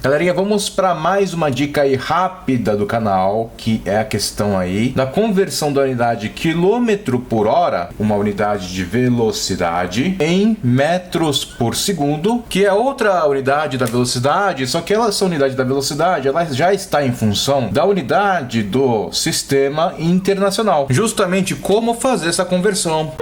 Galerinha, vamos para mais uma dica aí rápida do canal, que é a questão aí da conversão da unidade quilômetro por hora, uma unidade de velocidade, em metros por segundo, que é outra unidade da velocidade, só que essa unidade da velocidade ela já está em função da unidade do sistema internacional. Justamente como fazer essa conversão.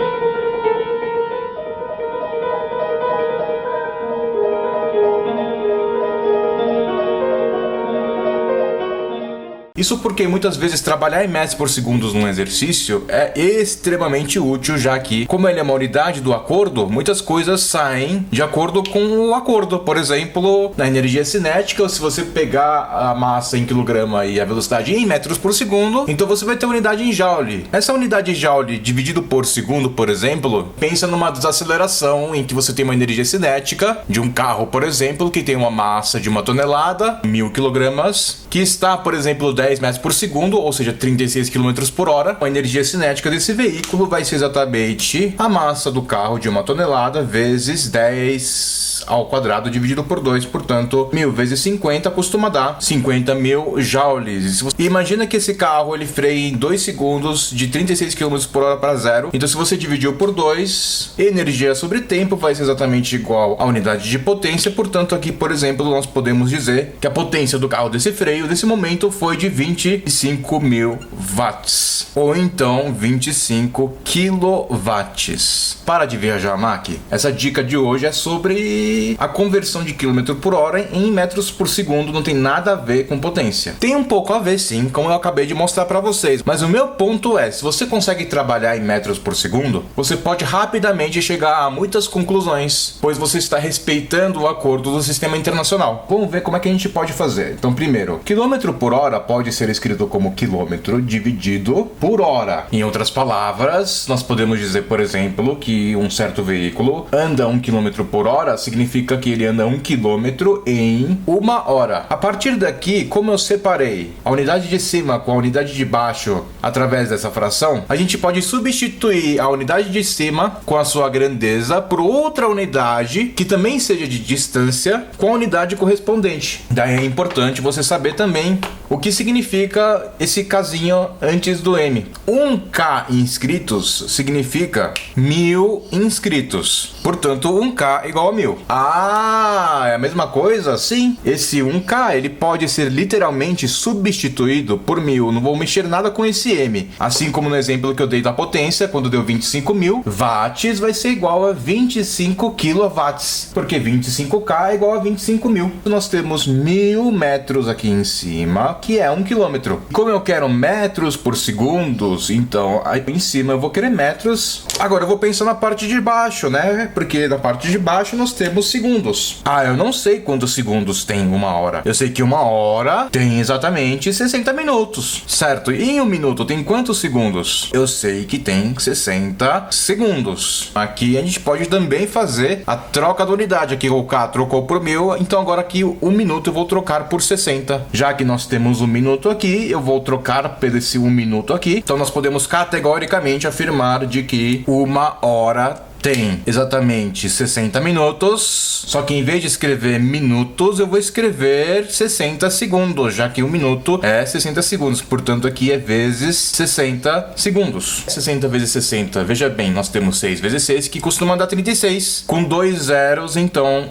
Isso porque muitas vezes trabalhar em metros por segundo num exercício é extremamente útil, já que, como ele é uma unidade do acordo, muitas coisas saem de acordo com o acordo. Por exemplo, na energia cinética, se você pegar a massa em quilograma e a velocidade em metros por segundo, então você vai ter a unidade em joule. Essa unidade em joule dividido por segundo, por exemplo, pensa numa desaceleração em que você tem uma energia cinética de um carro, por exemplo, que tem uma massa de 1 tonelada, 1000 quilogramas, que está, por exemplo, 10 metros por segundo, ou seja, 36 km por hora. A energia cinética desse veículo vai ser exatamente a massa do carro de 1 tonelada vezes 10 ao quadrado dividido por 2, portanto, 1000 vezes 50 costuma dar 50.000 joules. Imagina que esse carro ele freia em 2 segundos de 36 km por hora para zero. Então, se você dividiu por 2, energia sobre tempo vai ser exatamente igual à unidade de potência. Portanto, aqui, por exemplo, nós podemos dizer que a potência do carro desse freio, nesse momento, foi de 25.000 watts, ou então 25 quilowatts. Para de viajar, Mac. Essa dica de hoje é sobre a conversão de quilômetro por hora em metros por segundo, não tem nada a ver com potência. Tem um pouco a ver sim, como eu acabei de mostrar para vocês, mas o meu ponto é, se você consegue trabalhar em metros por segundo, você pode rapidamente chegar a muitas conclusões, pois você está respeitando o acordo do sistema internacional. Vamos ver como é que a gente pode fazer. Então, primeiro, quilômetro por hora pode ser escrito como quilômetro dividido por hora. Em outras palavras, nós podemos dizer, por exemplo, que um certo veículo anda 1 km por hora, significa que ele anda 1 km em 1 hora. A partir daqui, como eu separei a unidade de cima com a unidade de baixo através dessa fração, a gente pode substituir a unidade de cima com a sua grandeza por outra unidade que também seja de distância com a unidade correspondente. Daí é importante você saber também o que significa esse casinho antes do M. 1K inscritos significa 1000 inscritos. Portanto, 1K igual a 1000. Ah, é a mesma coisa? Sim. Esse 1K, ele pode ser literalmente substituído por 1000. Não vou mexer nada com esse M. Assim como no exemplo que eu dei da potência, quando deu 25.000 watts, vai ser igual a 25 kilowatts. Porque 25K é igual a 25.000. Nós temos 1000 metros aqui em cima, que é 1 quilômetro. Como eu quero metros por segundos, então aí em cima eu vou querer metros. Agora eu vou pensar na parte de baixo, né? Porque na parte de baixo nós temos segundos. Ah, eu não sei quantos segundos tem 1 hora. Eu sei que 1 hora tem exatamente 60 minutos, certo? E em 1 minuto tem quantos segundos? Eu sei que tem 60 segundos. Aqui a gente pode também fazer a troca da unidade. Aqui o K trocou por 1000, então agora aqui 1 minuto eu vou trocar por 60. Já que nós temos 1 minuto aqui, eu vou trocar por esse 1 minuto aqui. Então nós podemos categoricamente afirmar de que 1 hora tem exatamente 60 minutos, só que em vez de escrever minutos, eu vou escrever 60 segundos, já que 1 minuto é 60 segundos, portanto aqui é vezes 60 segundos. 60 vezes 60, veja bem, nós temos 6 vezes 6, que costuma dar 36, com 2 zeros, então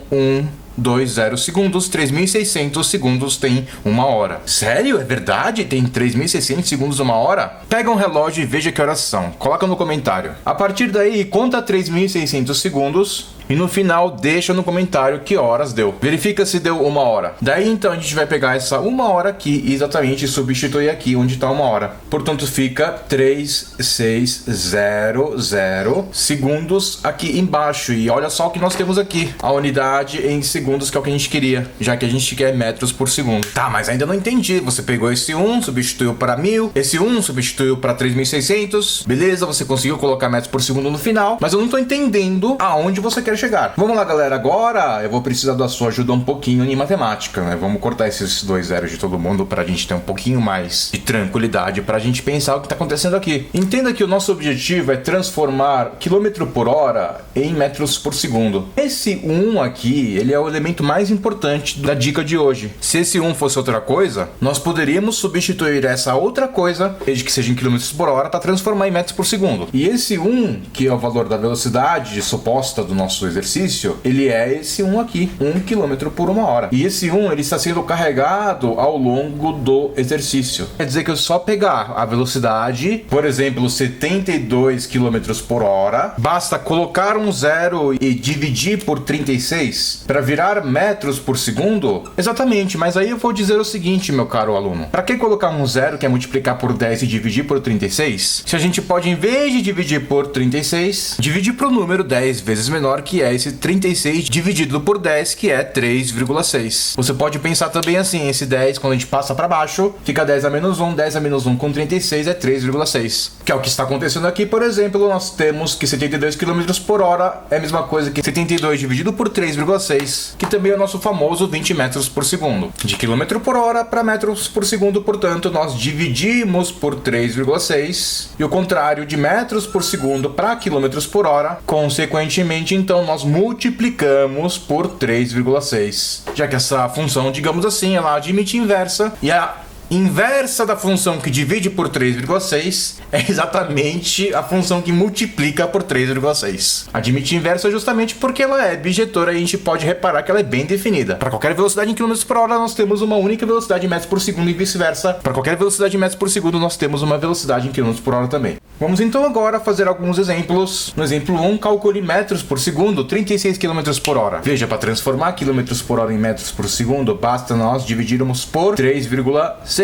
20 segundos, 3.600 segundos tem 1 hora. Sério? É verdade? Tem 3.600 segundos 1 hora? Pega um relógio e veja que horas são. Coloca no comentário. A partir daí, conta 3.600 segundos e no final deixa no comentário que horas deu. Verifica se deu 1 hora. Daí então a gente vai pegar essa 1 hora aqui e exatamente substituir aqui onde está 1 hora. Portanto fica 3.600 segundos aqui embaixo. E olha só o que nós temos aqui. A unidade em segundos, que é o que a gente queria, já que a gente quer metros por segundo. Tá, mas ainda não entendi. Você pegou esse 1, substituiu para 1000, esse 1 substituiu para 3.600. Beleza, você conseguiu colocar metros por segundo no final, mas eu não tô entendendo aonde você quer chegar. Vamos lá, galera, agora eu vou precisar da sua ajuda um pouquinho em matemática, né? Vamos cortar esses 2 zeros de todo mundo pra gente ter um pouquinho mais de tranquilidade, pra gente pensar o que tá acontecendo aqui. Entenda que o nosso objetivo é transformar quilômetro por hora em metros por segundo. Esse 1 aqui, ele é o elemento mais importante da dica de hoje. Se esse 1 fosse outra coisa, nós poderíamos substituir essa outra coisa, desde que seja em quilômetros por hora, para transformar em metros por segundo. E esse 1, que é o valor da velocidade suposta do nosso exercício, ele é esse 1 aqui, 1 km por 1 hora. E esse 1, ele está sendo carregado ao longo do exercício. Quer dizer que eu só pegar a velocidade, por exemplo, 72 km por hora, basta colocar um zero e dividir por 36 para virar metros por segundo? Exatamente, mas aí eu vou dizer o seguinte, meu caro aluno. Para que colocar um zero, que é multiplicar por 10 e dividir por 36? Se a gente pode, em vez de dividir por 36, dividir para o número 10 vezes menor, que é esse 36 dividido por 10, que é 3,6. Você pode pensar também assim, esse 10, quando a gente passa para baixo, fica 10 a menos 1, 10 a menos 1 com 36 é 3,6. Que é o que está acontecendo aqui, por exemplo, nós temos que 72 km por hora é a mesma coisa que 72 dividido por 3,6, que também é o nosso famoso 20 metros por segundo. De quilômetro por hora para metros por segundo, portanto, nós dividimos por 3,6, e o contrário, de metros por segundo para quilômetros por hora, consequentemente, então, nós multiplicamos por 3,6, já que essa função, digamos assim, ela admite inversa, e a inversa da função que divide por 3,6 é exatamente a função que multiplica por 3,6. Admite inversa justamente porque ela é bijetora e a gente pode reparar que ela é bem definida. Para qualquer velocidade em km por hora, nós temos uma única velocidade em metros por segundo e vice-versa. Para qualquer velocidade em metros por segundo, nós temos uma velocidade em km por hora também. Vamos então agora fazer alguns exemplos. No exemplo 1, calcule metros por segundo, 36 km por hora. Veja, para transformar km por hora em metros por segundo, basta nós dividirmos por 3,6.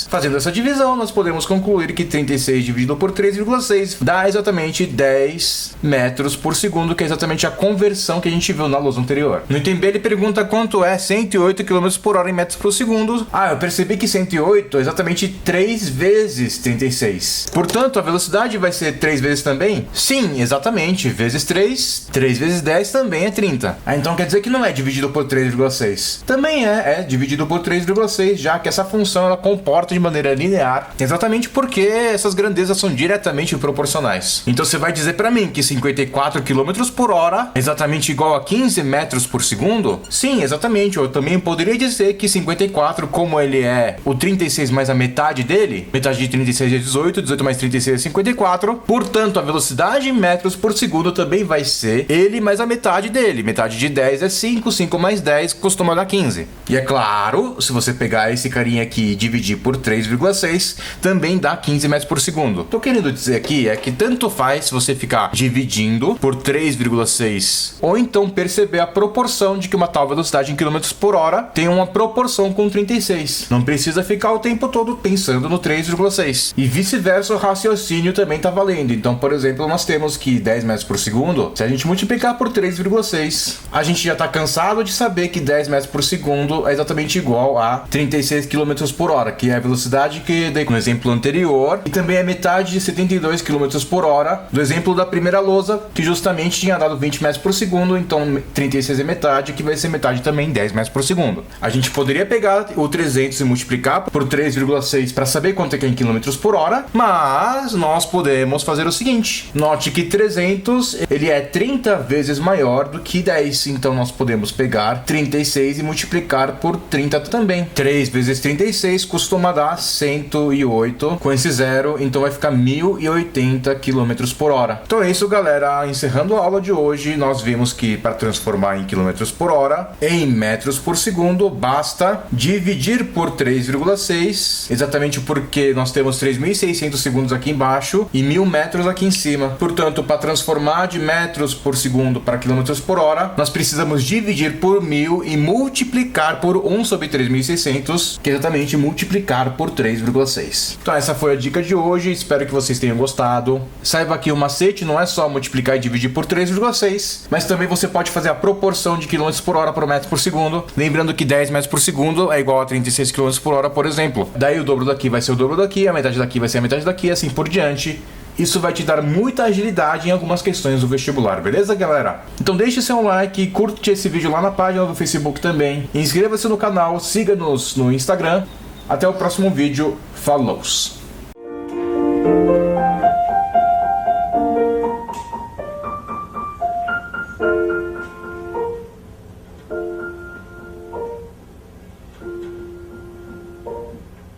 Fazendo essa divisão, nós podemos concluir que 36 dividido por 3,6 dá exatamente 10 metros por segundo, que é exatamente a conversão que a gente viu na lousa anterior. No item B, ele pergunta quanto é 108 km por hora em metros por segundo. Eu percebi que 108 é exatamente 3 vezes 36. Portanto, a velocidade vai ser 3 vezes também? Sim, exatamente. Vezes 3, 3 vezes 10 também é 30. Então quer dizer que não é dividido por 3,6. Também é dividido por 3,6, já que essa função ela comporta de maneira linear, exatamente porque essas grandezas são diretamente proporcionais. Então você vai dizer para mim que 54 km por hora é exatamente igual a 15 metros por segundo? Sim, exatamente. Eu também poderia dizer que 54, como ele é o 36 mais a metade dele, metade de 36 é 18, 18 mais 36 é 54, portanto a velocidade em metros por segundo também vai ser ele mais a metade dele. Metade de 10 é 5, 5 mais 10 costuma dar 15. E é claro, se você pegar esse carinha aqui e dividir por 3,6 também dá 15 metros por segundo. Tô querendo dizer aqui é que tanto faz se você ficar dividindo por 3,6 ou então perceber a proporção de que uma tal velocidade em km por hora tem uma proporção com 36. Não precisa ficar o tempo todo pensando no 3,6. E vice-versa, o raciocínio também tá valendo. Então, por exemplo, nós temos que 10 metros por segundo, se a gente multiplicar por 3,6, a gente já tá cansado de saber que 10 metros por segundo é exatamente igual a 36 km por hora, que é a velocidade que dei no exemplo anterior, e também é metade de 72 km por hora do exemplo da primeira lousa, que justamente tinha dado 20 metros por segundo, então 36 é metade, que vai ser metade também 10 metros por segundo. A gente poderia pegar o 300 e multiplicar por 3,6 para saber quanto é que é em km por hora, mas nós podemos fazer o seguinte, note que 300 ele é 30 vezes maior do que 10, então nós podemos pegar 36 e multiplicar por 30 também. 3 vezes 36 costuma dar 108 com esse zero, então vai ficar 1080 km por hora. Então é isso, galera. Encerrando a aula de hoje, nós vimos que para transformar em km por hora em metros por segundo, basta dividir por 3,6, exatamente porque nós temos 3.600 segundos aqui embaixo e 1000 metros aqui em cima. Portanto, para transformar de metros por segundo para km por hora, nós precisamos dividir por 1000 e multiplicar por 1 sobre 3.600, que é exatamente multiplicar por 3,6. Então essa foi a dica de hoje, espero que vocês tenham gostado. Saiba que o macete não é só multiplicar e dividir por 3,6, mas também você pode fazer a proporção de km por hora por metro por segundo, lembrando que 10 metros por segundo é igual a 36 km por hora, por exemplo. Daí o dobro daqui vai ser o dobro daqui, a metade daqui vai ser a metade daqui, assim por diante. Isso vai te dar muita agilidade em algumas questões do vestibular, beleza, galera? Então deixe seu like, curte esse vídeo lá na página do Facebook também, inscreva-se no canal, siga-nos no Instagram. Até o próximo vídeo, falou!